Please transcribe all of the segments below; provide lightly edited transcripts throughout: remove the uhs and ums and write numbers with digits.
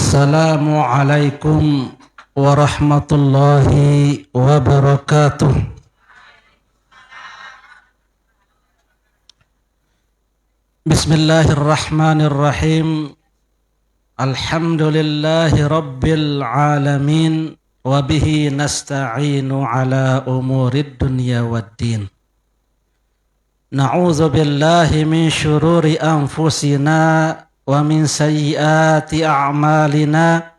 Assalamualaikum warahmatullahi wabarakatuh. Bismillahirrahmanirrahim. Alhamdulillahi rabbil alamin. Wabihi nasta'inu ala umurid dunya waddin. Na'udzu billahi min syururi anfusina wa min sayyiati a'malina.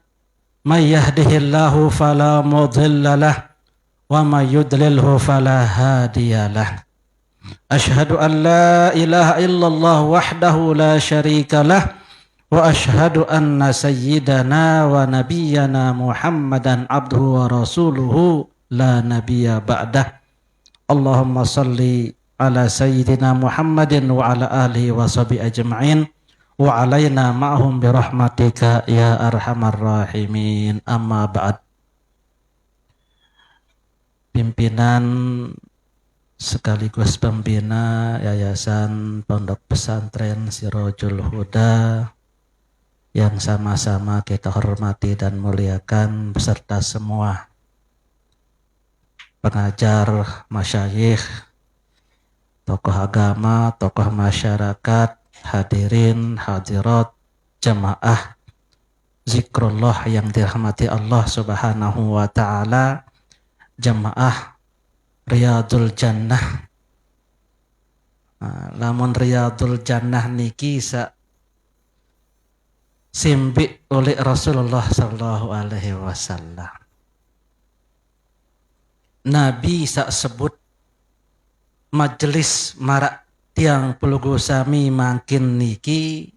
May yahdihillahu fala mudilla lah wa may yudlilhu fala hadiyalah. Ashhadu an la ilaha illallah wahdahu la syarika lah wa ashhadu anna sayyidana wa nabiyyana Muhammadan abduhu wa rasuluhu la nabiyya ba'dah. Allahumma salli ala sayyidina Muhammadin wa ala alihi wa sahbihi ajma'in wa alaina ma'hum birahmatika ya arhamar rahimin. Amma ba'd. Pimpinan sekaligus pembina Yayasan Pondok Pesantren Sirajul Huda yang sama-sama kita hormati dan muliakan beserta semua pengajar, masyayikh, tokoh agama, tokoh masyarakat, hadirin, hadirat, jamaah zikrullah yang dirahmati Allah Subhanahu wa ta'ala, jamaah Riyadul Jannah. Lamun Riyadul Jannah niki simbik oleh Rasulullah sallallahu alaihi wasallam. Nabi sebut majelis marak tiang pelugu sami makin niki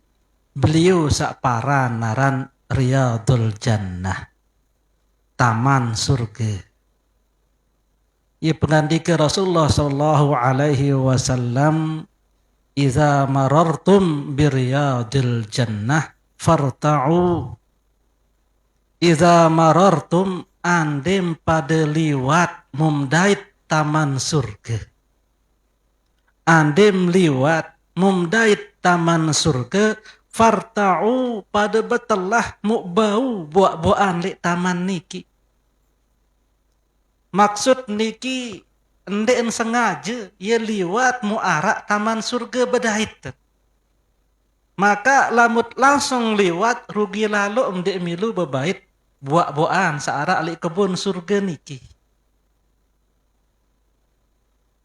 beliau para naran Riyadul Jannah, taman surga. Ia pengandika Rasulullah sallallahu alaihi wasallam, "Idza marartum bi Riyadil Jannah farta'u." Idza marartum andem pada liwat mumdait taman surga. Andem liwat mumdait taman surga, farta'u pada betelah mukbau buak-buan li taman niki. Maksud niki endek sengaja ia liwat muarak taman surga bedait. Maka lamut langsung liwat rugi lalu endek milu bebait buak-buan searak li kebun surga niki.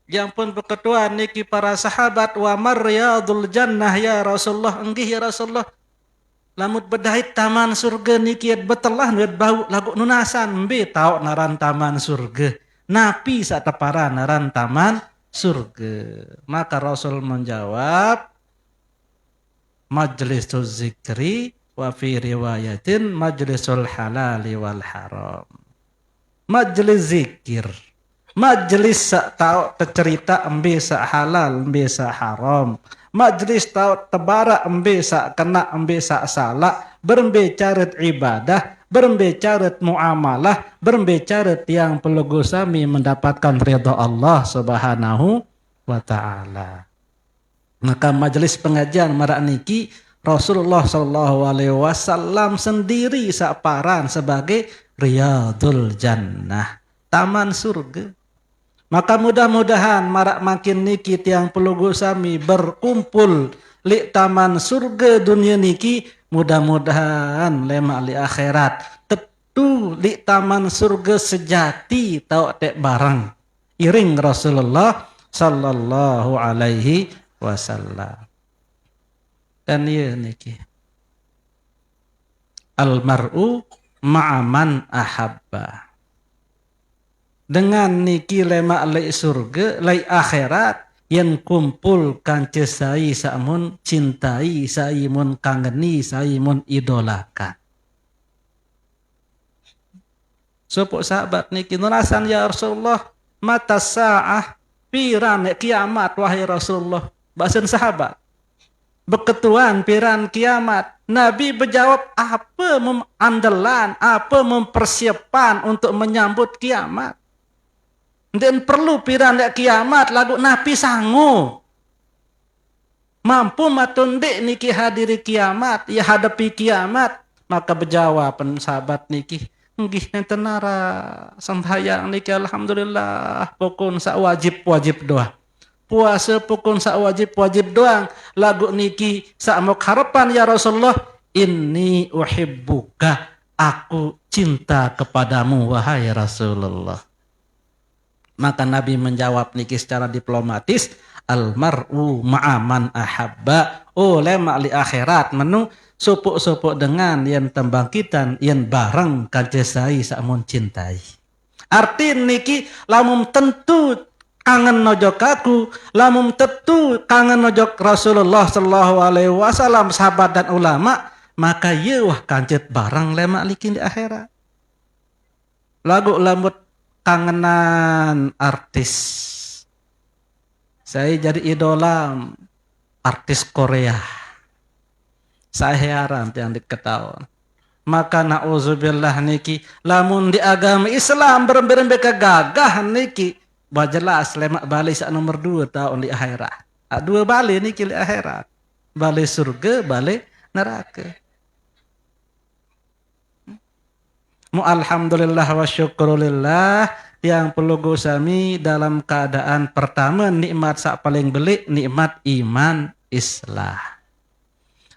Yang pun berketuan niki para sahabat, wa maryadul jannah ya Rasulullah, enggih ya Rasulullah. Lamut bedait taman surga niki betelah nuet bau lagu nunasan mbe tau naran taman surga. Napi sak tepara naran taman surga. Maka Rasul menjawab, majlisul zikri wa fi riwayatin majlisul halali wal haram. Majlis zikir, majlis sak tau tercerita embe sak halal embe sak haram. Majlis tau tebara embe sak kena embe sak salah, berbicara ibadah, berbicara muamalah, berbicara yang pelugu sami mendapatkan ridha Allah Subhanahu wa taala. Maka majlis pengajian marak niki Rasulullah sallallahu alaihi wasallam sendiri saparan sebagai Riyadul Jannah, taman surga. Maka mudah-mudahan marak makin niki tiang pelugu sami berkumpul li taman surga dunia niki, mudah-mudahan lemak li akhirat tentu li taman surga sejati tau tek barang iring Rasulullah sallallahu alaihi wasallam. Dan ya niki almar'u ma'aman ahabba. Dengan niki lemak lei surga, lei akhirat, yang kumpulkan cesai sa'mun cintai, sa'imun kangeni, sa'imun idolakan. Sopok sahabat niki nurasan ya Rasulullah, mata sa'ah piran kiamat wahai Rasulullah. Bahasan sahabat, beketuan piran kiamat. Nabi berjawab, apa andalan, apa mempersiapkan untuk menyambut kiamat. Dan perlu piran kiamat lagu Nabi sanggup. Mampu matun dek niki hadiri kiamat, ya hadapi kiamat. Maka berjawab sahabat niki, nggih enten nara sembahyang niki alhamdulillah pokon sak wajib doa. Puasa pokon sak wajib doang. Lagu niki sak mok harapan ya Rasulullah, inni uhibbuka, aku cinta kepadamu wahai Rasulullah. Maka Nabi menjawab niki secara diplomatis, almar'u ma'aman ahabba, lemak li akhirat menu supuk-supuk dengan yang tembangkitan yang bareng kajesai samun cintai. Arti niki lamun tentu kangen nojok aku, lamun tentu kangen nojok Rasulullah sallallahu alaihi wasallam, sahabat dan ulama, maka ye wah kancet bareng lemak likin di akhirat. Lagu lamut kangenan artis. Saya jadi idola artis Korea. Saya heran yang diketahui. Maka na'udzubillah niki, lamun di agama Islam berembe-rembe kegagah niki, jelas lemak balik sak nomor 2 tahun di akhirat. 2 balik niki di akhirat. Balik surga, balik neraka. Mu alhamdulillah wa syukurulillah yang perlu gusami dalam keadaan pertama nikmat sak paling belik nikmat iman Islam.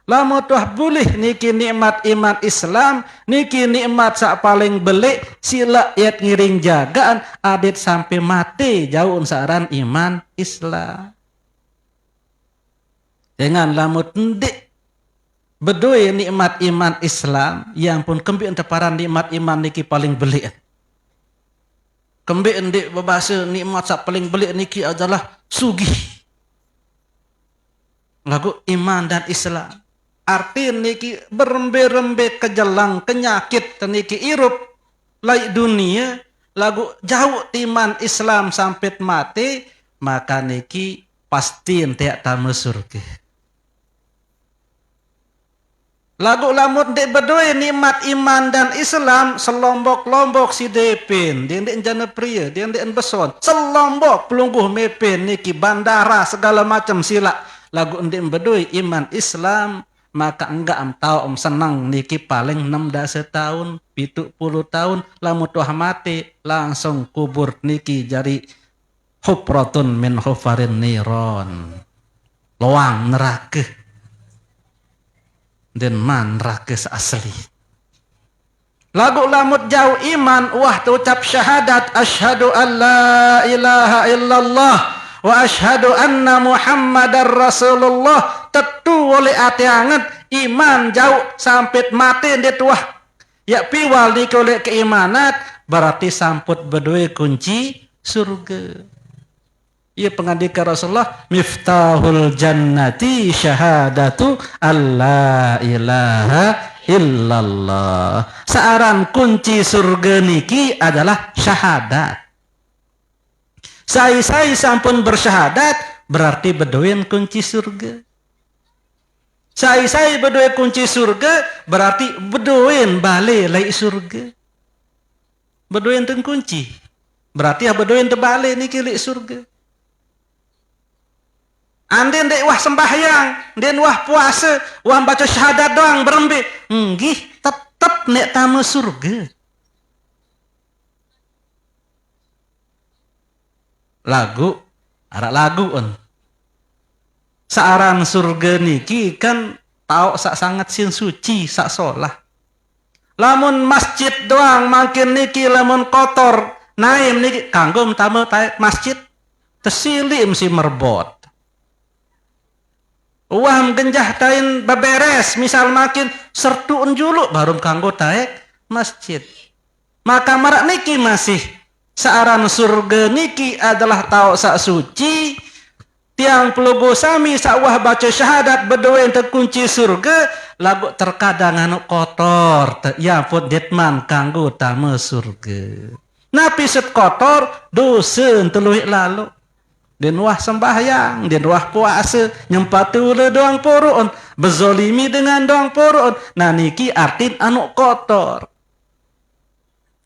Lamun tuh boleh niki nikmat iman Islam, niki nikmat sak paling belik sila yat ngiring jagaan adit sampai mati jauh saran iman Islam. Dengan lamun ndik bedoi nikmat iman Islam, yang pun kembi enteparan nikmat iman niki paling belik. Kembi endik berbahasa nikmat sak paling belik niki adalah sugih. Lagu iman dan Islam. Arti niki berembe-rembe kejelang penyakit niki irup laik dunia, lagu jauh iman Islam sampai mati, maka niki pasti entiak tamu surga. Lagu lamun dek berdua nikmat iman dan Islam selombok-lombok si depin, dia ndek jana pria, dia ndek beson, selombok pelungguh mepin niki bandara segala macam sila. Lagu ndek berdua iman Islam, maka enggak tahu senang niki paling 16 tahun, 70 tahun, lamun tuah mati langsung kubur niki jadi hufratun min hufarin niron, loang neraka. Dan man rakyat asli. Lagu lamut jauh iman, wah tu ucap syahadat, asyhadu an la ilaha illallah wa asyhadu anna muhammadar rasulullah. Tentu oleh hati anget iman jauh sampai mati dia tuah. Ya piwal di oleh keimanat berarti samput berdua kunci surga. Ia pengandika Rasulullah, miftahul jannati syahadatu alla ilaha illallah. Searan kunci surga niki adalah syahadat. Saya sampun bersyahadat berarti bedoin kunci surga. Saya bedoin kunci surga berarti bedoin balik lai surga. Bedoin ten kunci berarti bedoin terbalik niki lai surga. Andin dek wah sembahyang, den wah puasa, wah baca syahadat doang berembe, nggih tetep nek tamu surga. Lagu, arak lagu on. Searan surga niki kan tau sak sangat sin suci sak solah. Lamun masjid doang makin niki lamun kotor, naim niki kanggum tamu masjid, tersilim si merbot. Wah genjah tain beberes, misal makin sertuun julu baru kanggo taek masjid. Maka marak niki masih searan surga niki adalah tau sak suci, tiang pelugu sami sak wah baca syahadat berdua yang terkunci surga, lagu terkadang anu kotor, ya pun ditman kanggo tamu surga. Napi set kotor dosa teluhik lalu. Den wah sembahyang, den wah puasa, nyempatule doang poroon, bezolimi dengan doang poroon. Nah niki artin anu kotor.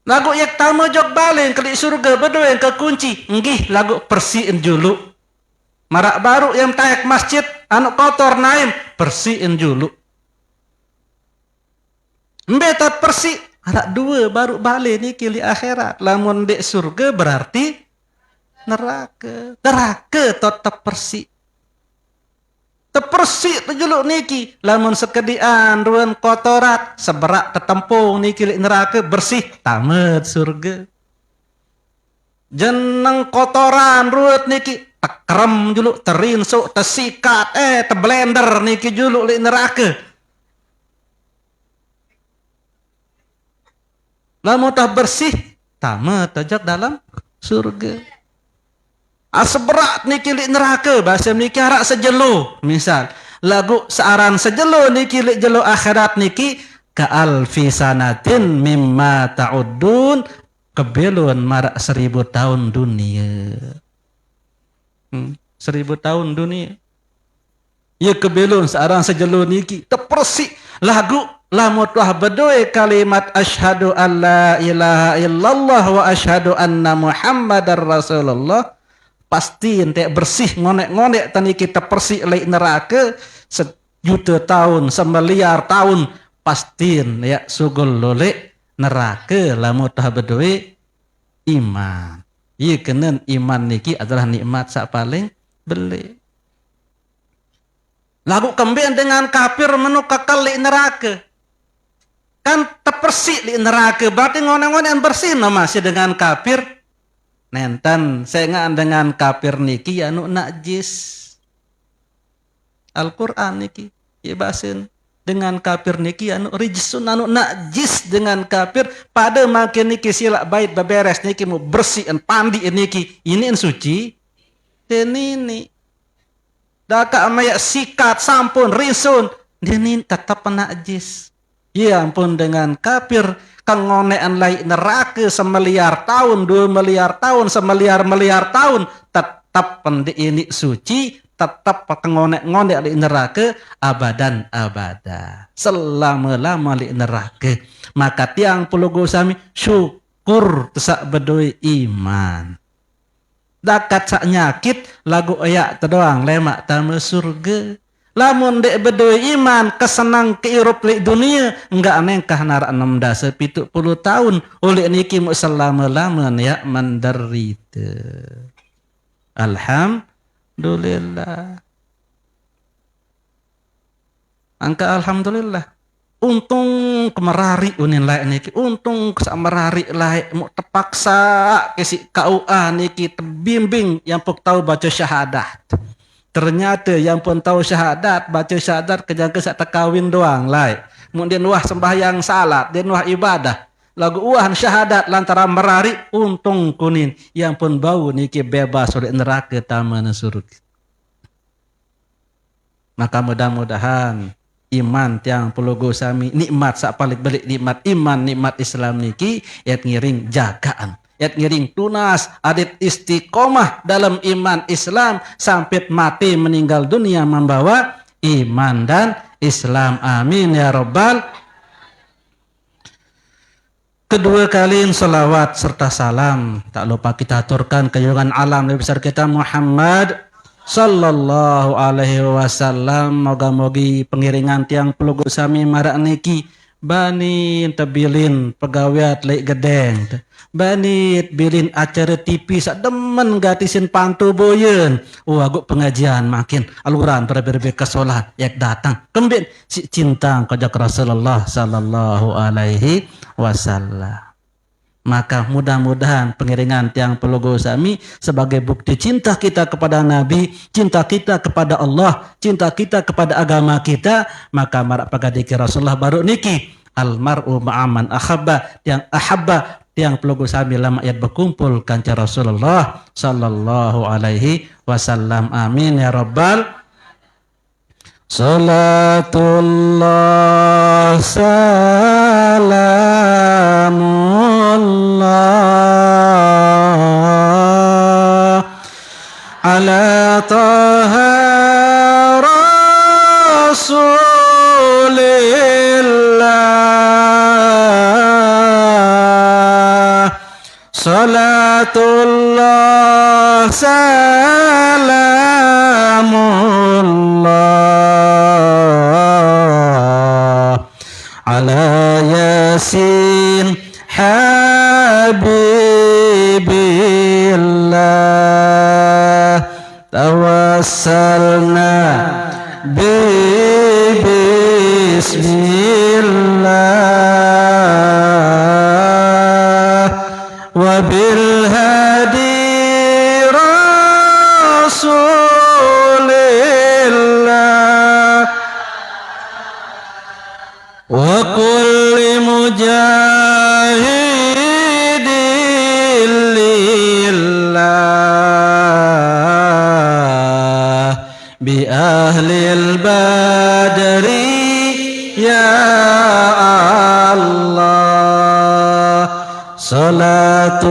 Lagu yak tamu jok balen kelik surga berdua yang kekunci, nggih lagu persihin dulu. Marak baru yang tayak masjid anu kotor naim, persihin dulu. Mbeta persi arak dua baru balik ni kili akhirat. Lamun dek surga berarti neraka. Neraka tetap persi. Tepersi tejuluk niki. Lamun sekedian ruan kotorat seberak tetempung niki neraka bersih tamat surga. Jeneng kotoran ruat niki tekrem juluk terinsuk tesikat teblender niki juluk li neraka. Lamun tah bersih tamat tajak dalam surga. Asberat niki li neraka bahasa niki harak sejelo misal lagu searan sejelo niki li jelo akhirat niki ka alfi sanatin mimma ta'uddun kebelun marak 1000 tahun dunia. 1000 tahun dunia ya kebelun searan sejelo niki tepersi lagu lamun tuah bedoe kalimat asyhadu alla ilaha illallah wa asyhadu anna muhammadar rasulullah pasti ente bersih ngonek-ngonek tani kita persih lek neraka 1.000.000 tahun 1.000.000.000 tahun pastiin ya sugul lolek neraka lamun tah bedoe iman. Ieu kenen iman niki adalah nikmat sak paling beli. Lagu kembali dengan kafir menu kekal lek neraka. Kan tepersih lek neraka berarti ngonek-ngonek bersih masih dengan kafir. Nenten saya dengan kafir niki anu najis. Al-Qur'an niki ya bahasin dengan kafir niki anu rijsun anu najis dengan kafir pada makin niki silak bait beberes niki mau bersihin pandi niki ini suci ini daka amaya sikat sampun rinsun ini tetap najis. Ya ampun dengan kafir kang ngonean lai neraka 1.000.000 tahun 2.000.000 tahun 1.000.000.000 tahun tetap pendi ini suci tetap ngonek-ngonek li neraka abadan abada selama-lama li neraka. Maka tiang puluh sami syukur tesak bedoi iman dakat sak nyakit lagu ayak terdoang lemak tamu surga. Lamun dek bedoi iman kesenang keirup li dunia enggak nengkah narak 670 tahun oleh niki mu selama-lama ya menderita. Alhamdulillah. Angka alhamdulillah. Untung kemerari unin lain niki. Untung kesamerari lain mau terpaksa kesi KUA niki terbimbing yang pok tahu baca syahadat. Ternyata yang pun tahu syahadat, baca syahadat kejangka sak tekawin doang lai. Kemudian wah sembahyang salat, dan wah ibadah. Lagu uahan syahadat lantaran merari untung kunin yang pun bau niki bebas oleh neraka taman surga. Maka mudah-mudahan iman tiang pelugo sami nikmat sak paling belik nikmat iman nikmat Islam niki yat ngiring jagaan. Yat ngiring tunas adit istiqomah dalam iman Islam sampai mati meninggal dunia membawa iman dan Islam. Amin ya rabbal. Kedua kali salawat serta salam tak lupa kita aturkan kejungan alam Nabi besar kita Muhammad sallallahu alaihi wasallam. Moga-mogi pengiringan tiang pelugu sami marak niki bani tabilin pegawai lek gedeng bani bilin acara TV sak demen gatisin pantu boyen aguk pengajian makin aluran berbe ke salat yak datang kembin si cinta kajak Rasulullah sallallahu alaihi wasallam. Maka mudah-mudahan pengiringan tiang pelugu sami sebagai bukti cinta kita kepada Nabi, cinta kita kepada Allah, cinta kita kepada agama kita, maka marak pagadiki Rasulullah baru niki almar'u ma'aman ahabba tiang pelugu sami lama ayat berkumpul kanca Rasulullah sallallahu alaihi wasallam. Amin ya rabbal. Salatullah salamullah ala taha rasulillah salatullah salamullah ala Yasin Habibillah tawassalna bismillah wa bil hadi rasulillah wa kulli mujahidin lillah bi ahlil badri ya Allah salatullah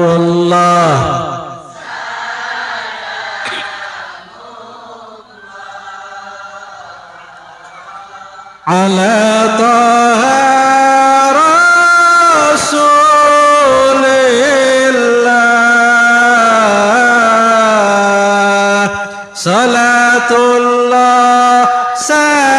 ala taha rasulillah salatullah salamullah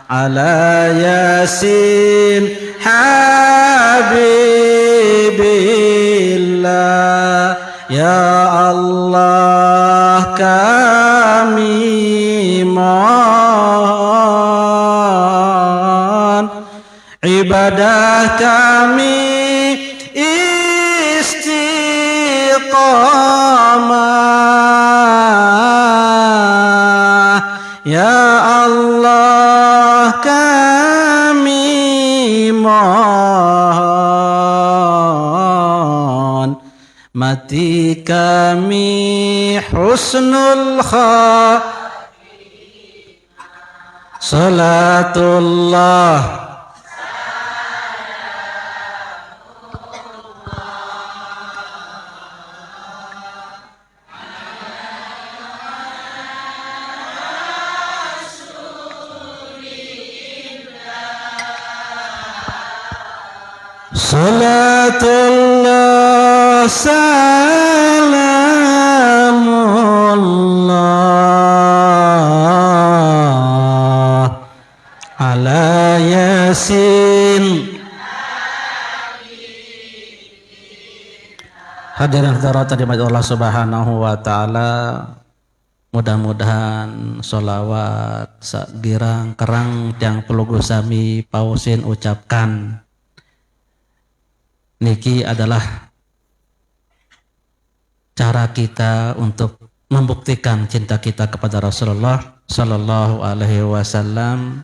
ala yasin habibillah ya Allah kami mohon ibadah kami istiqamah ya Allah kami mohon mati kami husnul salatullah salatullah salamullah ala yasin hadirin hadirat dirahmati Allah Subhanahu wa taala. Mudah-mudahan sholawat sagirang kerang yang pelugu sami pausin ucapkan niki adalah cara kita untuk membuktikan cinta kita kepada Rasulullah Sallallahu Alaihi Wasallam.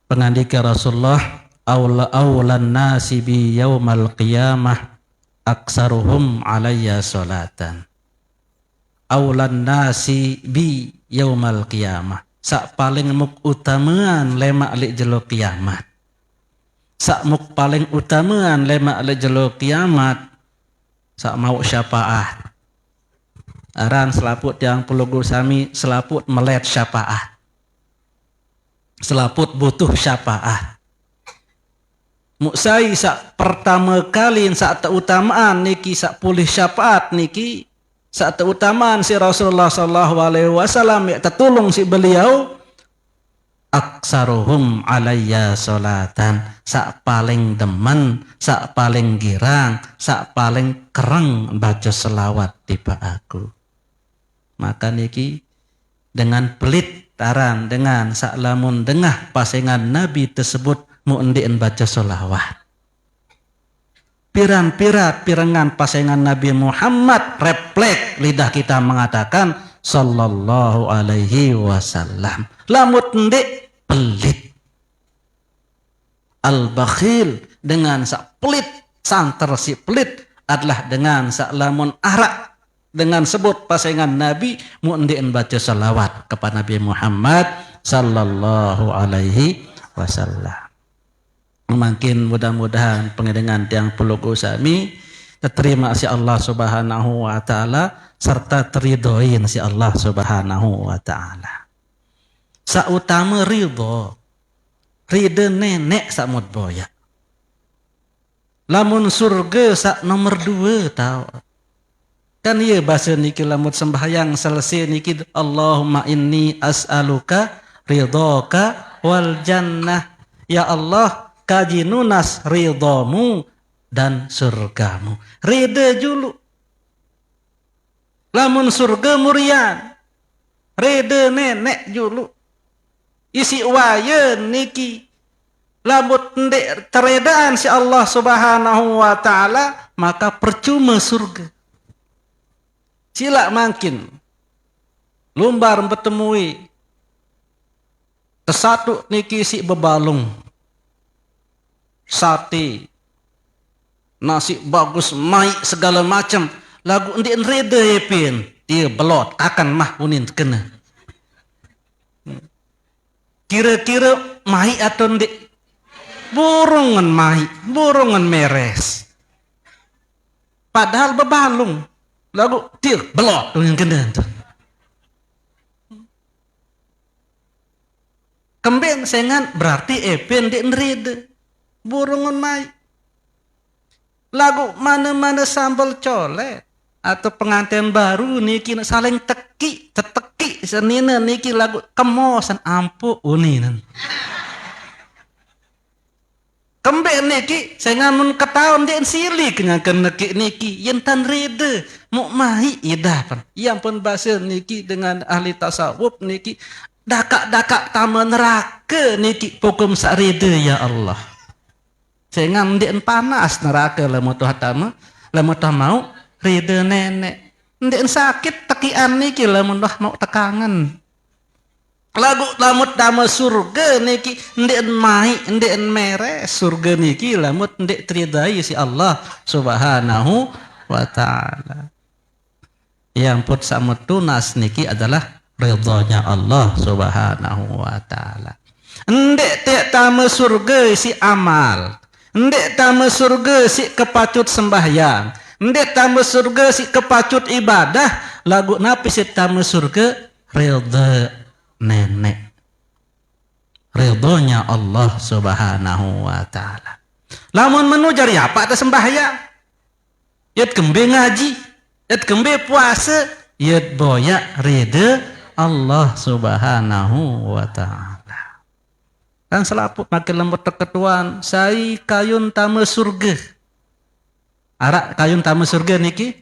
Pengandika Rasulullah awlan nasi bi yaumal qiyamah aksaruhum alayya salatan. Awlan nasi bi yaumal qiyamah sak paling muk utamaan lemak li jelo kiamat. Sak muk paling utamaan lemak li jelo kiamat sak mau syafaat. Aran selaput yang pelugu sami selaput melet syafaat. Selaput butuh syafaat. Muksai sak pertama kali sak keutamaan niki sak pulih syafaat niki sak keutamaan si Rasulullah sallallahu alaihi wasallam ya tertolong si beliau aksaruhum alayya salatan sak paling demen sak paling girang sak paling kereng baca selawat tiba aku. Maka niki dengan pelit taran dengan sak lamun dengah pasengan Nabi tersebut mu'endi'en baca sholawat. Pirangan pasengan Nabi Muhammad refleks lidah kita mengatakan sallallahu alaihi wasallam. Lamut ndik pelit. Al-bakhil dengan sak pelit santer si pelit adalah dengan sak lamun arak dengan sebut pasengan Nabi mu'endi'en baca sholawat kepada Nabi Muhammad sallallahu alaihi wasallam. Makin mudah-mudahan pengiringan yang pelugu sami terima si Allah Subhanahu wa taala serta teridoin si Allah Subhanahu wa taala. Sautama ridho nenek samud boya. Lamun surga sak nomor 2 tau. Kan iya bahasa niki lamun sembahyang selesai niki Allahumma inni as'aluka ridhoka wal jannah. Ya Allah, kajinunas ridhomu dan surgamu. Ridha dulu. Lamun surga murian. Ridha nenek dulu. Isi wayan niki. Lamun ndek teredaan si Allah Subhanahu wa taala, maka percuma surga. Sila makin lumbar bertemui kesatu niki si bebalung sate nasi bagus mai segala macam lagu ndien reda yepin dia belot akan mah unin kena kira-kira mai atau ndek burungan mai burungan meres padahal bebalung lagu dia belot unin kena tuh. Kembeng sengan berarti epen di nride burungan mai. Lagu mana-mana sambal colet atau pengantin baru niki saling teki, teteki senina niki lagu kemosan ampu uninan. Kembeng niki sengan mun ketahuan di silik ngangken niki yen tan ride mu mai idapan. Yang pun bahasa niki dengan ahli tasawuf niki dakak-dakak tama neraka niki hukum sarida ya Allah. Sehingga ndien panas neraka lamun tuh tama, lamun tuh mau rida nenek. Ndien sakit tekian niki lamun tuh mau tekangan. Lagu lamun tama surga niki ndien mai, ndien mere surga niki lamun ndek tridai si Allah Subhanahu wa taala. Yang put samutunas niki adalah ridhonya Allah Subhanahu wa taala. Ndek tak tama surga si amal. Ndek tama surga si kepacut sembahyang. Ndek tama surga si kepacut ibadah. Lagu napi si tama surga ridha nenek. Ridhonya Allah Subhanahu wa taala. Lamun menujar ya apa ada sembahyang. Yat kembe ngaji, yat kembe puasa, yat boya ridha Allah Subhanahu wa ta'ala. Kan selaput makin lembut terketuan saya kayun tama surga. Arak kayun tama surga niki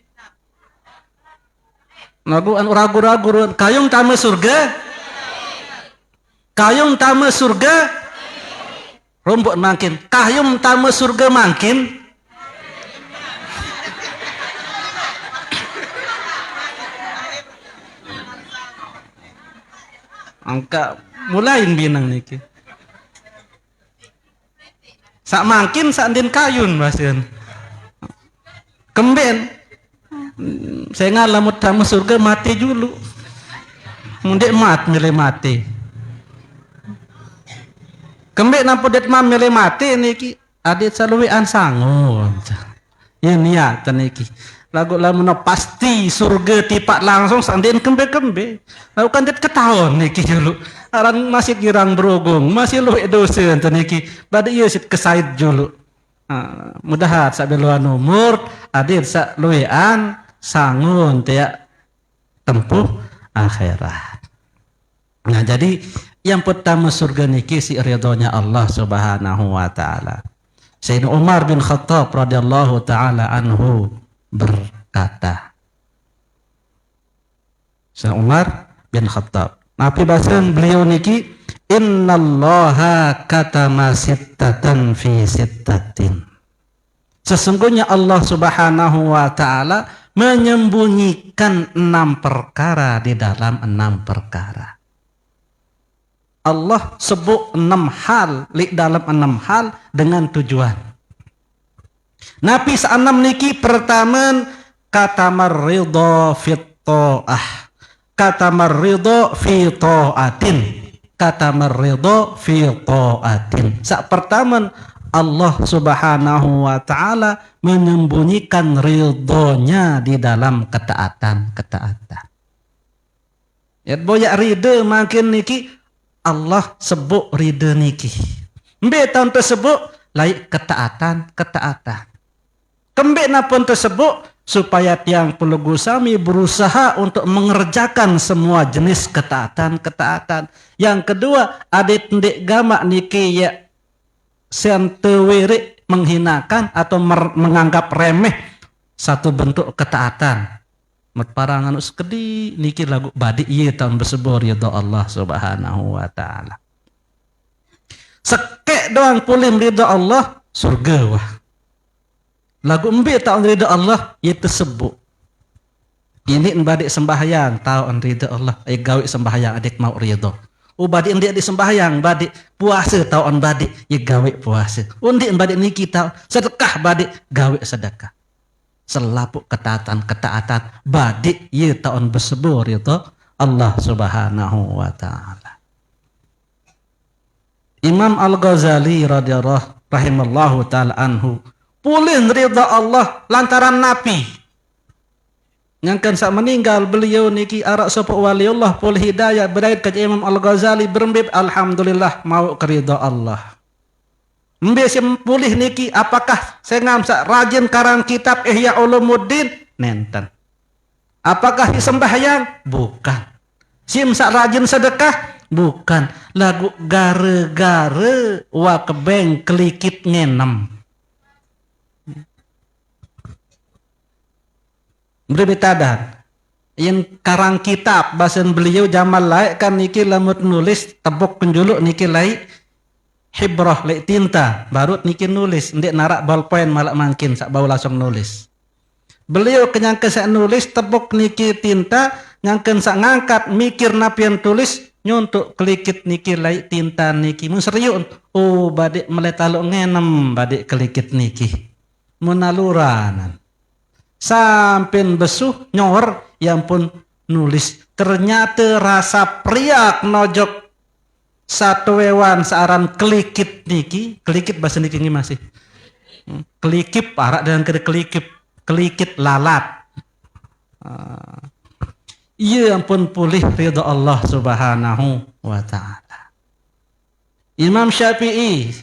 ragu-ragu kayun tama surga, kayun tama surga rumput makin kayun tama surga makin angka mulain binang niki. Sak mangkin sak din kayun basen. Kemben saya ngalamut tamu surga mati dulu. Mundek mat milih mati. Kemben nampu det mam milih mati niki adit saluwian sangun. Ya niat niki. Lagu lamun pasti surga tipak langsung sandin kembe-kembe. Lalu kan det ketahun niki dulu. Aran masih girang berogong, masih luwe dosen niki. Bade ieu sit kesaid dulu. Mudahat sak beluan umur adir sak luwean sangun teh tempuh akhirat. Nah, jadi yang pertama surga niki si ridhonya Allah Subhanahu wa taala. Sayyidina Umar bin Khattab radhiyallahu taala anhu berkata, Sayyidina Umar bin Khattab, napi bahasan beliau niki, innallaha katama sittatan fi sittatin. Sesungguhnya Allah Subhanahu wa taala menyembunyikan 6 perkara di dalam 6 perkara. Allah sebut 6 hal di dalam 6 hal dengan tujuan. Nabi sa'anam niki pertama katamar ridho fit ta'ah. Katamar ridho fi ta'atin. Katamar ridho fi ta'atin. Sak pertama Allah Subhanahu wa taala menyembunyikan ridhonya di dalam ketaatan-ketaatan. Ya boya ridho makin niki Allah sebut ridho niki. Mbe tahun tersebut laik ketaatan-ketaatan. Kembek napun tersebut supaya tiang pelugu sami berusaha untuk mengerjakan semua jenis ketaatan. Yang kedua, adik ndek gamak niki ya sentewiri menghinakan atau menganggap remeh satu bentuk ketaatan. Metparangan sekedi niki lagu badik ieu tahun bersebor ridha Allah Subhanahu wa taala. Sekek doang pulim ridha Allah surga wah. Lagu embi tahun ridha Allah ieu tersebut. Ini badik sembahyang tahun ridha Allah gawe sembahyang adik mau ridha. Badik endik di sembahyang badik puasa tahun badik ya gawe puasa. Undi badik niki tahu sedekah badik gawe sedekah. Selapuk ketaatan badik ye tahun bersebur itu Allah Subhanahu wa taala. Imam Al-Ghazali radhiyallahu rahimallahu taala anhu pulih ridha Allah lantaran nabi. Nyangkan sak meninggal beliau niki arak sapa waliullah pulih hidayah berait ka Imam Al-Ghazali berembib alhamdulillah mau keridha Allah. Mbesi pulih niki apakah saya ngamsak rajin karang kitab Ihya Ulumuddin nenten. Apakah sembahyang? Bukan. Simsak rajin sedekah? Bukan. Lagu gare-gare wa kebeng kelikit ngenem. Berbitadan. Yang karang kitab bahasan beliau jamal laik kan niki lamut nulis tebuk penjuluk niki laik hibrah lek tinta baru niki nulis ndek narak ballpoint malak mangkin sak bau langsung nulis. Beliau kenyangke sak nulis tebuk niki tinta nyangken sak ngangkat mikir napian tulis nyuntuk kelikit niki laik tinta niki mun serius badik meletaluk ngenem badik kelikit niki menaluranan sampin besuh nyor yang pun nulis ternyata rasa priak nojok satu wewan searan kelikit niki, kelikit bahasa niki ini masih kelikip arak dengan kelikit lalat. Iya ampun pulih ridha Allah Subhanahu wa taala. Imam Syafi'i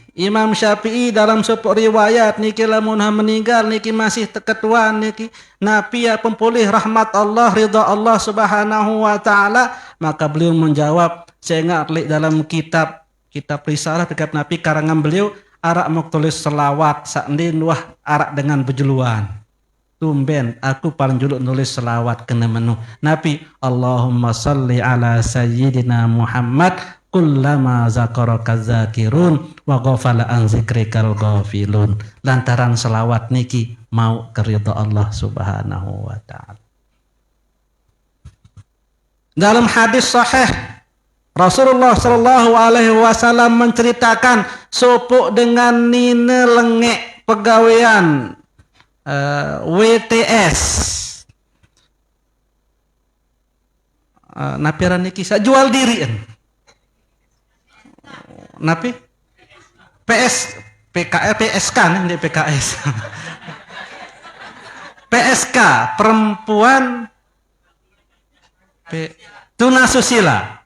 dalam sebuah riwayat niki lamun meninggal niki masih ketuan niki napi ya pempulih rahmat Allah ridha Allah Subhanahu wa taala, maka beliau menjawab saya ingat dalam kitab risalah dekat Nabi karangan beliau arak mau tulis selawat sakndin wah arak dengan bejuluan tumben aku paling juluk nulis selawat kena menu Nabi Allahumma salli ala sayyidina Muhammad kullama zakaraka zakirun wa ghafala an zikrikal ghafilun. Lantaran selawat niki mau keridha Allah Subhanahu wa taala. Dalam hadis sahih Rasulullah Shallallahu Alaihi Wasallam menceritakan sopuk dengan nine lengek pegawaian WTS napiran niki sa jual diri napi PSK nih PKS PSK perempuan tunasusila.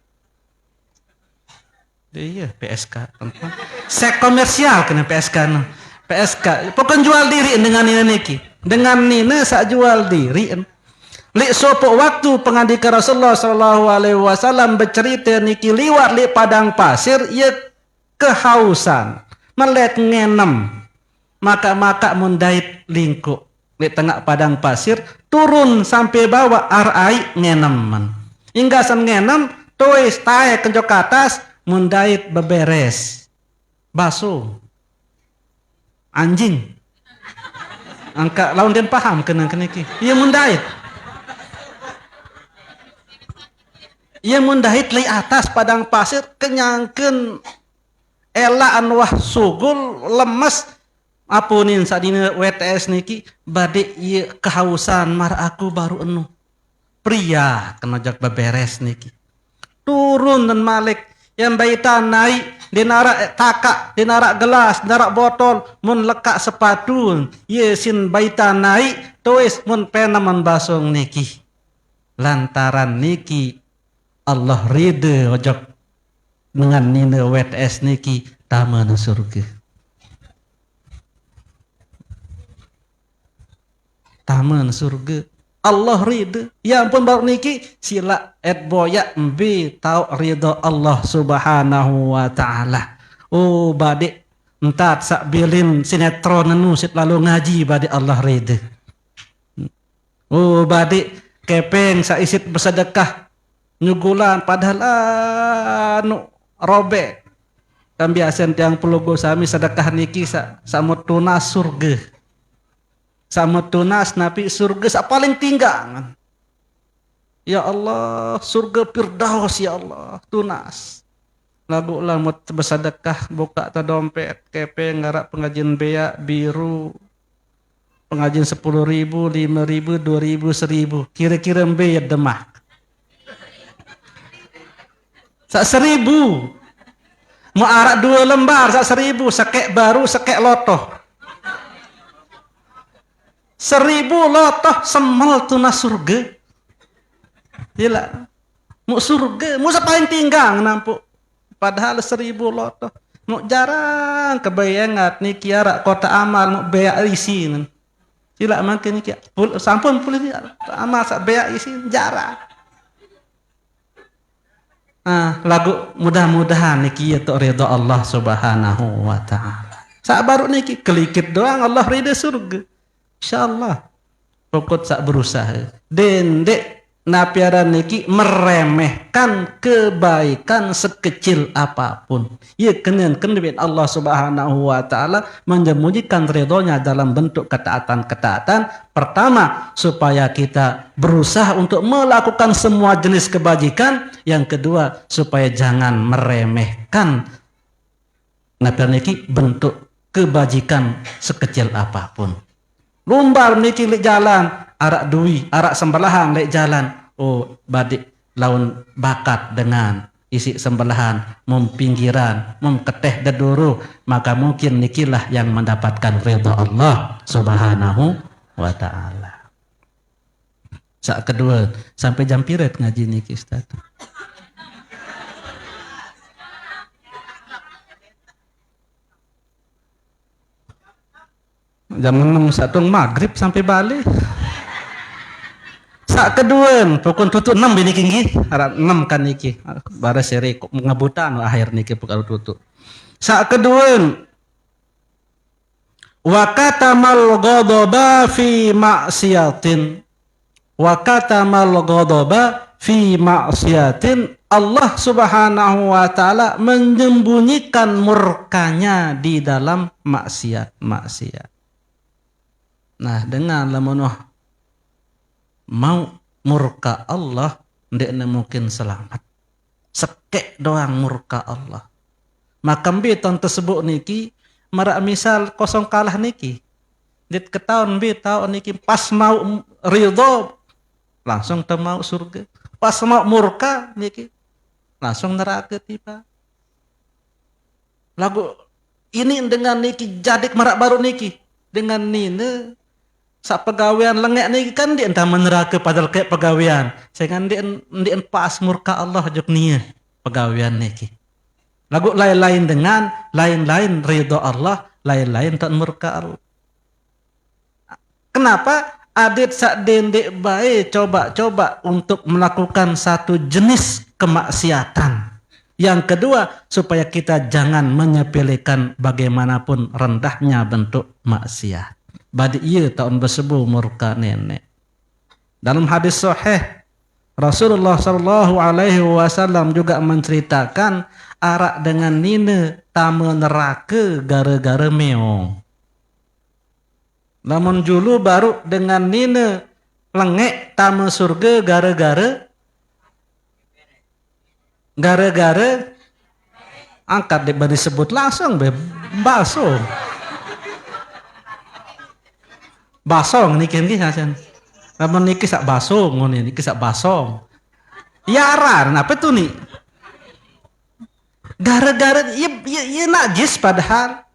Iya PSK sek komersial kena PSK pokoknya jual diri dengan nini sak jual diri li sopok waktu pengandika Rasulullah Sallallahu Alaihi Wasallam bercerita niki liwat li padang pasir ia kehausan melet ngenem maka mundait lingkuk di tengah padang pasir turun sampai bawah arai ngeneman hingga sen ngenem tois tae kenjok atas mundait beberes baso anjing angka laun den paham kena keniki iya mundait li atas padang pasir kenyangkeun elaan wah sugul lemes apunin sadina WTS niki bade ieu kehausan mar aku baru enu pria kena jak beberes niki turun dan malik yang baitan naik dinarak takak dinarak gelas dinarak botol mun lekak sepatu yesin baitan naik tuis mun pena mun basong niki lantaran niki Allah ridhe ojok dengan nina WTS niki taman surga taman surga. Allah ridha. Ya ampun baru niki sila boya mbi tau ridha Allah subhanahu wa ta'ala. Oh badik entat sak bilin sinetron nu sit lalu ngaji badik Allah ridha. Oh badik kepeng sak isit bersedekah nyugulan padahal anu robek. Kan biasa tiang pelugo sami sedekah niki sak tunas surga. Sama tunas nabi surga sak paling tinggal. Ya Allah, surga Firdaus ya Allah, tunas. Lagu lah mau bersedekah buka ta dompet kepeng ngarak pengajian bea biru. Pengajian 10.000, 5.000, 2.000, 1.000. Kira-kira bea demah. Sak 1.000. Mau arak 2 lembar sak 1.000, sekek baru, sekek lotoh. 1.000 lotoh semel tunas surga. Gila. Mau surga, mau paling tinggang nampuk. Padahal 1.000 lotoh. Mau jarang kebayangat nih kiara kota amal mau bea isi. Gila makin nih sampun pulih amal sak bea isi jarang. Lagu mudah-mudahan niki itu ridha Allah subhanahu wa ta'ala. Sak baru niki kelikit doang Allah ridha surga. Insyaallah pokok sak berusaha. Dendek napiaran niki meremehkan kebaikan sekecil apapun. Ya kenen Allah subhanahu wa ta'ala menyembunyikan ridhonya dalam bentuk ketaatan-ketaatan. Pertama, supaya kita berusaha untuk melakukan semua jenis kebajikan. Yang kedua, supaya jangan meremehkan napiaran niki bentuk kebajikan sekecil apapun. Lumbar niki lek jalan, arak dui, arak sembelahan lek jalan. Oh, badik laun bakat dengan isi sembelahan, pinggiran, keteh deduru, maka mungkin nikilah yang mendapatkan ridha Allah subhanahu wa ta'ala. Sak kedua, sampai jam piret ngaji niki Ustaz. Jam 6 satu maghrib sampai balik. Sak kedua, pokok tutup 6 bini kinggi, harap 6 kan niki. Bara seri ngabutan akhir niki pokok tutup. Sak kedua, wa katamal ghadaba fi ma'siyatin. Wa katamal ghadaba fi ma'siyatin. Allah subhanahu wa ta'ala menyembunyikan murkanya di dalam maksiat. Nah, dengan lamun mau murka Allah, ndekna mungkin selamat. Sekek doang murka Allah. Maka biton tersebut niki, marak misal kosong kalah niki. Dit ketahuan bitau niki pas mau ridho langsung mau surga. Pas mau murka niki langsung neraka tiba. Lagu ini dengan niki jadik marak baru niki dengan nina sak pegawean lengek niki kan dia entah meneraka padahal kayak pegawean. Saya kan dia pas murka Allah juk nia pegawean niki. Lagu lain-lain dengan lain-lain ridho Allah, lain-lain tak murka Allah. Kenapa? Adit sak dendek bae coba-coba untuk melakukan satu jenis kemaksiatan. Yang kedua, supaya kita jangan menyepelekan bagaimanapun rendahnya bentuk maksiat. Badi iya tahun bersebu murka nenek. Dalam hadis sahih Rasulullah sallallahu alaihi wasallam juga menceritakan arak dengan nina tama neraka gara-gara meong. Namun julu baru dengan nina lengek tama surga gara-gara angkat disebut langsung baso. Basong niki hasan. Namun niki sak basong ngene niki sak basong. Yaran apa tuh nih? Gara-gara iya najis padahal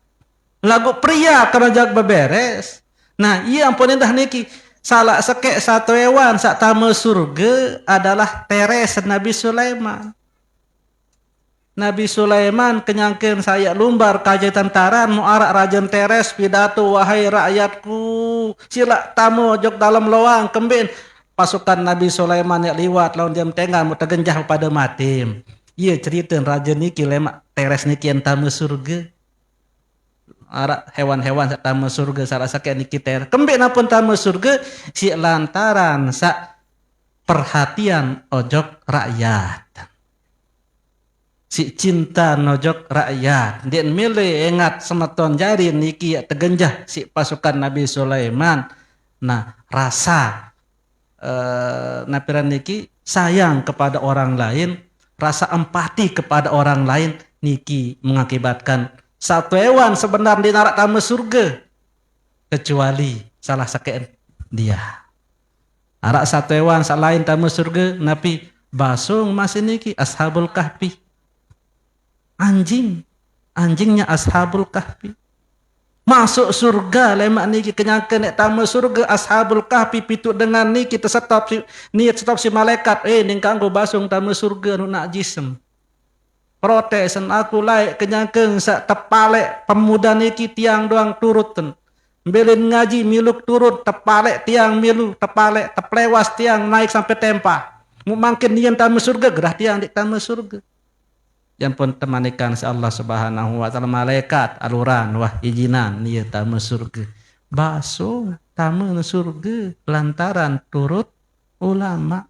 lagu pria karena jag beberes. Nah, iya ampun dah niki salah sekek satu hewan sak tamu surga adalah teres Nabi Sulaiman. Nabi Sulaiman kenyangkeun saya lumbar kaje tentaran mu arak rajen teres pidato wahai rakyatku sila tamu jok dalam loang kembin pasukan Nabi Sulaiman yang liwat lawan jam tengah mu tegenjah pada matim. Iya cerita raja niki lemak teres niki yang tamu surga. Arak hewan-hewan sak tamu surga salah sakian niki teres. Kembin pun tamu surga si lantaran sak perhatian ojok rakyat. Si cinta nojok rakyat dia milih ingat semeton jari niki tegenjah si pasukan Nabi Sulaiman nah rasa napiran niki sayang kepada orang lain rasa empati kepada orang lain niki mengakibatkan satu hewan sebenarnya di narak tamu surga kecuali salah sakean dia arak satu hewan selain tamu surga napi basung masih niki ashabul kahfi anjingnya ashabul kahfi masuk surga lemak niki kenyangkeun nek tamu surga ashabul kahfi pitu dengan niki tersetop si niat stop si malaikat ning kanggo basung tamu surga nu nak jisem protesan aku laik kenyangkeun sak tepalek pemuda niki tiang doang turuten belin ngaji miluk turut tepalek tiang milu tepalek teplewas tiang naik sampai tempa mu mangkin nian tamu surga gerah tiang di tamu surga yang pun temanikan si Allah Subhanahu wa taala malaikat aluran wah izinan ieu tamu surga basung tamu surga lantaran turut ulama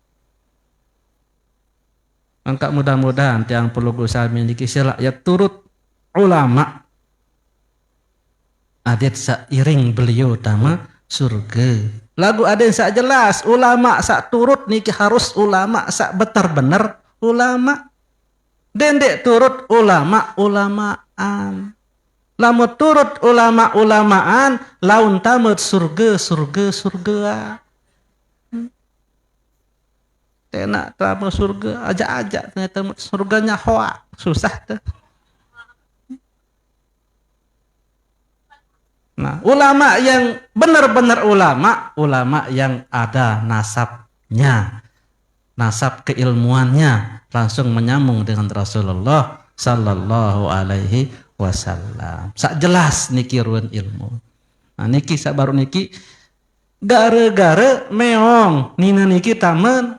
mangka mudah-mudahan tiang perlu sami niki sila ya turut ulama adet sairing beliau tamu surga lagu ada yang sak jelas ulama sak turut niki harus ulama sak betar bener ulama dendek turut ulama-ulamaan lamun turut ulama-ulamaan laun tamet surga tenak tamu surga aja ternyata surganya hoa susah tuh. Nah ulama yang benar-benar ulama yang ada nasabnya nasab keilmuannya langsung menyambung dengan Rasulullah sallallahu alaihi wasallam. Sak jelas niki ruan ilmu. Nah niki sak baru niki gara-gara meong nina niki tamen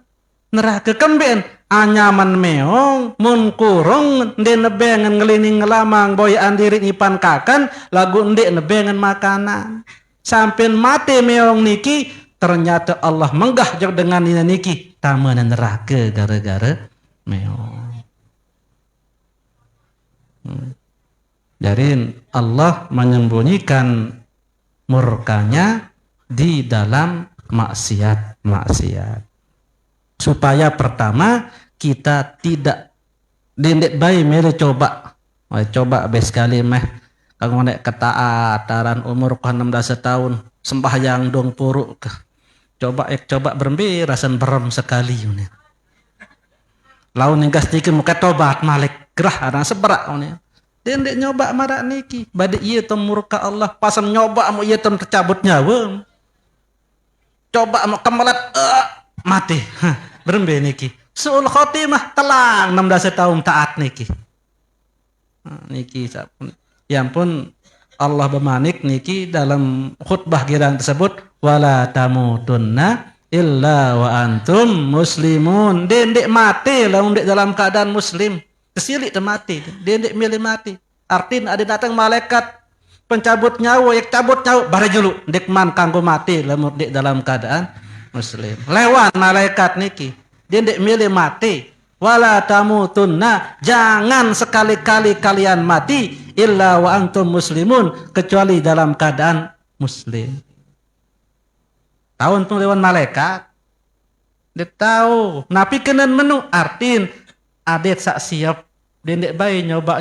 neraka kemben anyaman meong mun kurung ndek nebengen ngelining ngelamang boyaan diri ipan kakan lagu ndek nebengen makanan. Sampean mati meong niki ternyata Allah menggah jog dengan nina niki tamen neraka gara-gara meong. Jadi Allah menyembunyikan murkanya di dalam maksiat. Supaya pertama kita tidak dendek bayi mere coba bes kali meh kang nek ketaataran umur 16 tahun sembahyang dong puruk coba berembi rasan berem sekali laun gas niki muka tobat malik gerah ana seberak ne dendek nyoba marak niki bade ieu teh murka Allah pasam nyoba mu ieu teh tercabut nyawa coba mu kemelet mati berembe niki suul khotimah telang 16 tahun taat niki niki ya ampun Allah bermanik niki dalam khutbah girang tersebut wala tamutunna illa wa antum muslimun dendek mati lamun dek dalam keadaan muslim kesilik teh mati dendek milih mati artinya ada datang malaikat pencabut nyawa yang cabut nyawa bare julu dek man kanggo mati lamun dek dalam keadaan muslim lewat malaikat niki dendek milih mati wala tamutunna jangan sekali-kali kalian mati illa wa antum muslimun kecuali dalam keadaan muslim. Tahun pun lewat malaikat dia tahu napi kenen menu artin adet sak siap dendek bayi nyoba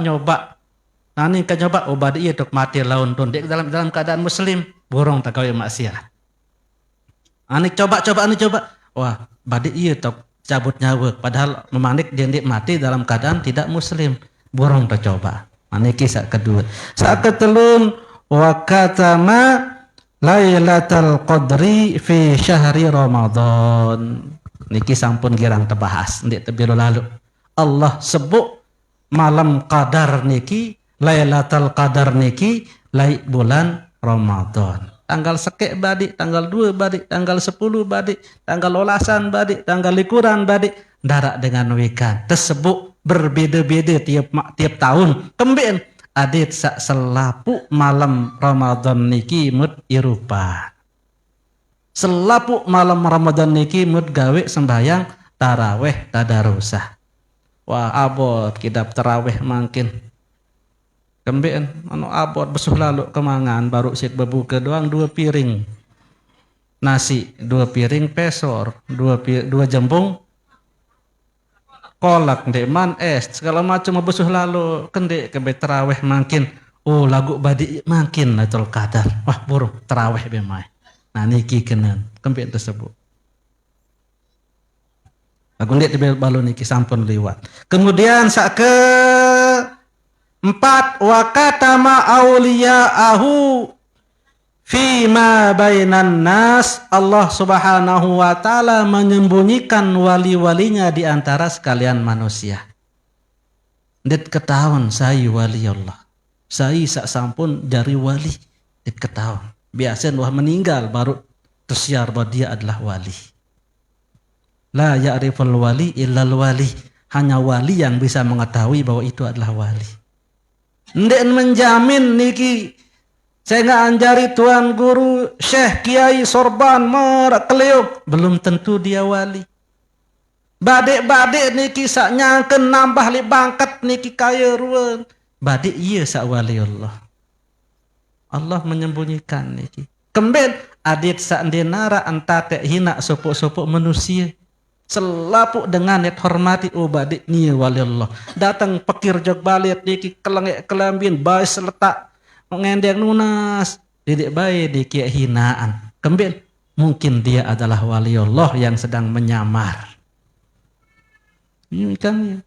nani ka nyoba obadi ieu tok mati laun tun dek dalam keadaan muslim borong tak gawe maksiat ani coba wah badi ieu tok cabut nyawa padahal memanik dendek mati dalam keadaan tidak muslim borong tak coba ani kisah kedua saat ketelun wa katama Lailatul Qadri fi syahri Ramadan. Niki sampun girang tebahas ndek tebiru lalu. Allah sebut malam qadar niki, Lailatul Qadar niki lai bulan Ramadan. Tanggal sekek badik, tanggal 2 badik, tanggal 10 badik, tanggal olasan badik, tanggal likuran badik, darak dengan wikan. Tersebut berbeda-beda tiap tahun. Kembien adit sak selapu malam Ramadan niki mud irupa. Selapu malam Ramadan niki mud gawe sembahyang taraweh tadarusah. Wah abot kidap taraweh mangkin. Kembien anu abot besuh lalu kemangan baru sik bebuka doang 2 piring nasi, 2 piring pesor, 2 jembung kolak deman es segala macam besuh lalu kendek kebe taraweh mangkin. Oh lagu badi mangkin Lailatul Qadar. Wah buruk taraweh bemai. Nah niki kenen kembien tersebut. Aku lihat di balon niki sampun liwat. Kemudian sak ke 4 wa katama auliya'ahu fima bainan nas. Allah Subhanahu wa taala menyembunyikan wali-walinya di antara sekalian manusia. Dit ketahuan saya wali Allah. Saya sak sampun jari wali. Dit ketahuan. Biasanya wah meninggal baru tersiar bahwa dia adalah wali. La ya'riful wali illal wali. Hanya wali yang bisa mengetahui bahwa itu adalah wali. Ndek menjamin niki saya nggak anjari tuan guru syekh kiai sorban merak keliuk belum tentu dia wali. Badik niki sak nyangken nambah li bangkat niki kaya ruan badik iya sak wali Allah. Allah menyembunyikan niki. Kemben adit sak denara anta tek hina sopok-sopok manusia. Selapuk dengan net hormati badik ni wali Allah. Datang pekir jog balit niki kelengek kelambin bayi seletak mengendeng nunas. Didik bayi niki hinaan. Kembali mungkin dia adalah wali Allah yang sedang menyamar. Ini kan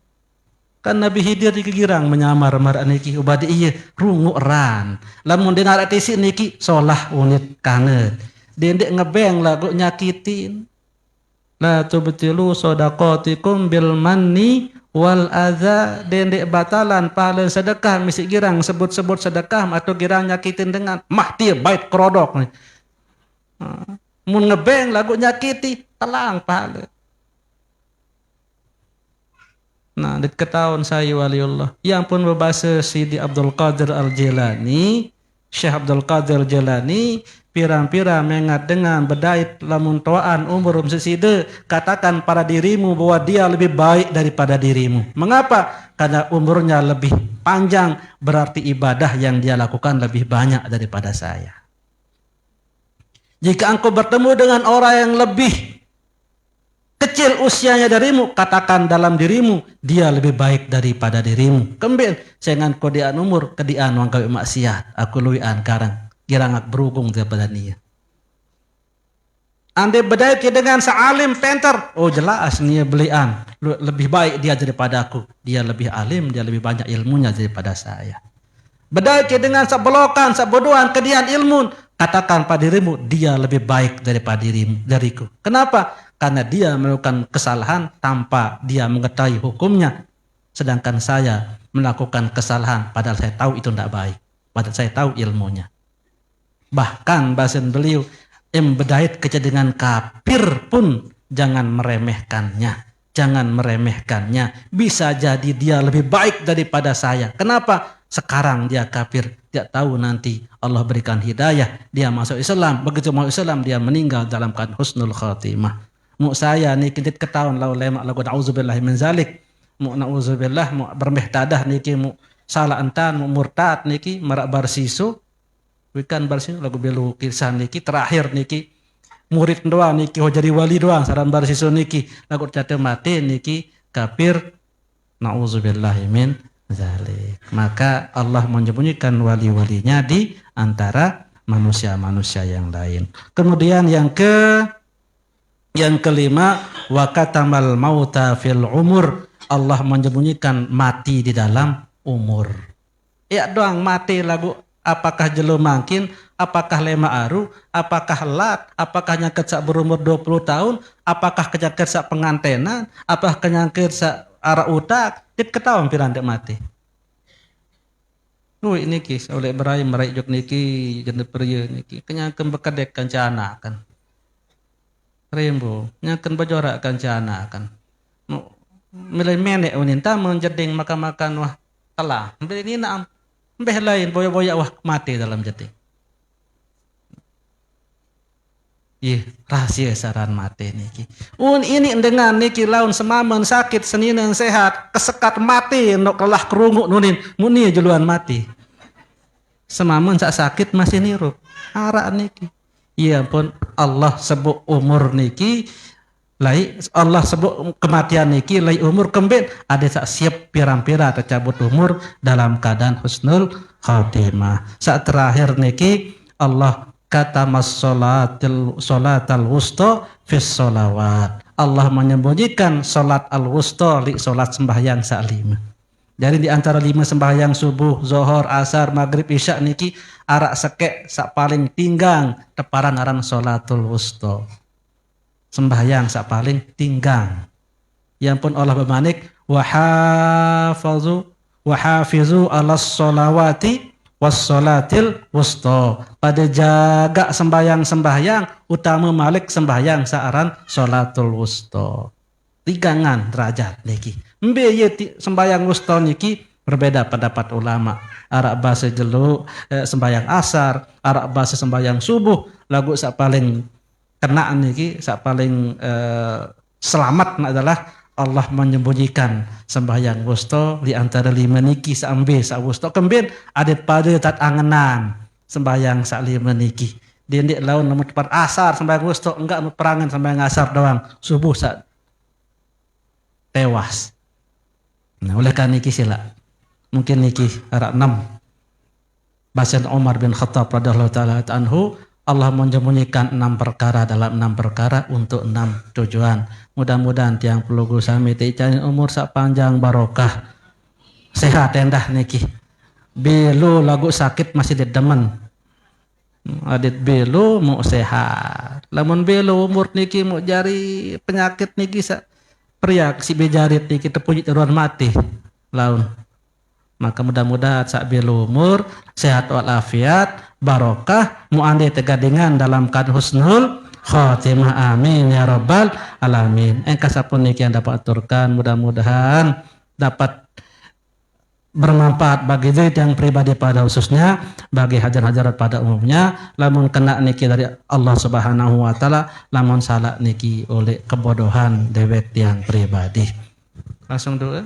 Nabi Khidir niki girang menyamar mar niki badik iya rungu ran. Lamun denar atisi niki solah unit kangen. Dendek ngebeng lagu nyakitin. La tubtilu shadaqatikum bil manni wal adza. Dendek batalan pahala sedekah misi girang sebut-sebut sedekah atau girang nyakitin dengan mahtir bait kerodok. Mun ngebeng lagu nyakiti telang pahala. Nah, dit ketahuan saya waliullah. Yang pun berbahasa Sidi Abdul Qadir Al-Jilani, Syekh Abdul Qadir Jilani, pirang-pirang mengat dengan bedait lamun toaan umur seside, katakan pada dirimu bahwa dia lebih baik daripada dirimu. Mengapa? Karena umurnya lebih panjang, berarti ibadah yang dia lakukan lebih banyak daripada saya. Jika engkau bertemu dengan orang yang lebih kecil usianya darimu, katakan dalam dirimu dia lebih baik daripada dirimu. Kembali jangan kodean umur kedian wang kawi maksiat. Aku luian karang kirangak berhubung daripada dia. Andai bedai dengan sealim penter, oh jelas nia belian lebih baik dia daripada aku. Dia lebih alim, dia lebih banyak ilmunya daripada saya. Bedai dengan sebelokan, sebodohan, kedian ilmu, katakan pada dirimu dia lebih baik daripada dariku. Kenapa? Karena dia melakukan kesalahan tanpa dia mengetahui hukumnya. Sedangkan saya melakukan kesalahan padahal saya tahu itu tidak baik. Padahal saya tahu ilmunya. Bahkan bahasan beliau, bedait kerja dengan kafir pun jangan meremehkannya. Jangan meremehkannya. Bisa jadi dia lebih baik daripada saya. Kenapa? Sekarang dia kafir. Dia tahu nanti Allah berikan hidayah. Dia masuk Islam. Begitu masuk Islam dia meninggal dalam keadaan husnul khatimah. Mu saya ni kintit ketahuan lau lemak lagu na'udzubillah min zalik. Mu na'udzubillah mu bermehtadah niki mu salah entan mu murtad niki marak barsisu. Wikan barsisu lagu belu kisah niki terakhir niki murid doang niki ho jadi wali doang saran barsisu niki lagu cate mati niki kafir na'udzubillah min zalik. Maka Allah menyembunyikan wali-walinya di antara manusia-manusia yang lain. Kemudian yang kelima, wa katamal mauta fil umur. Allah menyembunyikan mati di dalam umur. Ya doang mati lagu apakah jelo mangkin, apakah lema aru, apakah lat, apakah nyangket sak berumur 20 tahun, apakah kenyangket sak pengantenan, apakah kenyangket sak arah utak dia ketahuan pirang dek mati. Woi niki oleh Ibrahim merajuk niki jende prieu niki kenyakeun bekedek kancana kan. Rembo nyakeun bajora kancana kan. Milai menek uninta menjeding makan-makan wah telah. Mbeh ini naam. Mbeh lain boya-boya wah mati dalam jeting. Rahasia saran mati niki. Ini dengan niki laun semamen sakit seninen sehat kesekat mati nok kelah kerungu nunin muni juluan mati. Semamen sakit masih nirup. Ara niki. Iya pun Allah sebut umur niki lai Allah sebut kematian niki lai umur kembali ada sak siap pirang-pira tercabut umur dalam keadaan husnul khatimah. Saat terakhir niki Allah kata salatal wusta fis sholawat. Allah menyembunyikan salat al wusta li salat sembahyang sak lima. Jadi di antara 5 sembahyang subuh, zuhur, asar, maghrib, isya niki arak sekek sak paling tinggang teparan aran salatul wusta. Sembahyang sak paling tinggang. Yang pun Allah bermanik wa hafizu 'alas sholawati wassolatil wusta. Pada jaga sembahyang utama malik sembahyang saaran sholatul wusta. Tigangan derajat niki. Mbe sembahyang wusta niki berbeda pendapat ulama. Arak bahasa jeluk sembahyang asar, arak bahasa sembahyang subuh lagu sak paling kena niki sak paling selamat adalah Allah menyembunyikan sembahyang wusta di antara 5 niki sambe sak wusta kembin adet pada tat angenan sembahyang sak 5 niki. Dia ndik laun nomor tepat asar sembahyang wusta enggak perangan sembahyang asar doang, subuh sak tewas. Nah, oleh karena niki sila. Mungkin niki arak 6. Bahasa Umar bin Khattab radhiyallahu taala anhu Allah menyembunyikan 6 perkara dalam 6 perkara untuk 6 tujuan. Mudah-mudahan tiang pelugu sami cari umur sak panjang barokah. Sehat endah niki. Belu lagu sakit masih dedemen. Adit belu mau sehat. Lamun belu umur niki mau jari penyakit niki priak si bejarit niki tepuji teruan mati. Laun. Maka mudah-mudahan sak belu umur sehat walafiat barokah mu'ande tegadingan dalam keadaan husnul khatimah amin ya rabbal alamin. Kasapun niki yang dapat aturkan mudah-mudahan dapat bermanfaat bagi diri yang pribadi pada khususnya, bagi hajar-hajarat pada umumnya. Lamun kena niki dari Allah Subhanahu wa taala, lamun salah niki oleh kebodohan dewek yang pribadi. Langsung doa.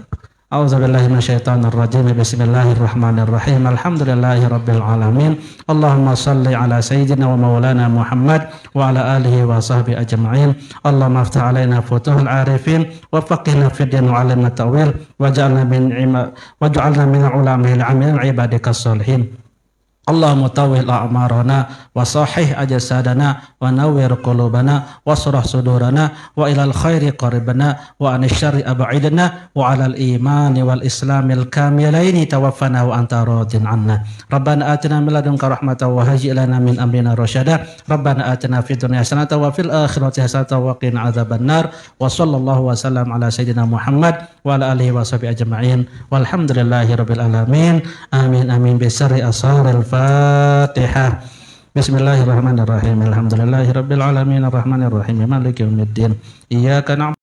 A'udzubillahi minasyaitonirrajim. Bismillahirrahmanirrahim. Alhamdulillahirabbil alamin. Allahumma shalli ala sayyidina wa maulana Muhammad wa ala alihi wa sahbihi ajma'in. Allahumma aftah alaina futuhul arifin wa faqihna fid din wa 'allimna ta'wil waj'alna min ulamil 'amilin ibadikas sholihin. Allahumma tawil a'marana wa sahih ajasadana wa nawwir qulubana wa surah sudurana wa ilal khairi qaribana wa anil syarri ab'idna wa alal imani wal islamil kamilaini tawaffana wa anta radin anna. Rabbana atina min ladunka rahmatan wa hayyi' lana min amrina rasyada. Rabbana atina fid dunya hasanatan wa fil akhirati hasanatan wa qina adzabannar. Wa sallallahu wa sallam ala sayyidina Muhammad wa ala alihi wa sahbihi ajma'in. Walhamdulillahi rabbil alamin. Amin amin bisarri asharil Fatihah. Bismillahirrahmanirrahim. Alhamdulillahirabbil alamin arrahmanirrahim maliki yaumiddin. Iyyaka na'budu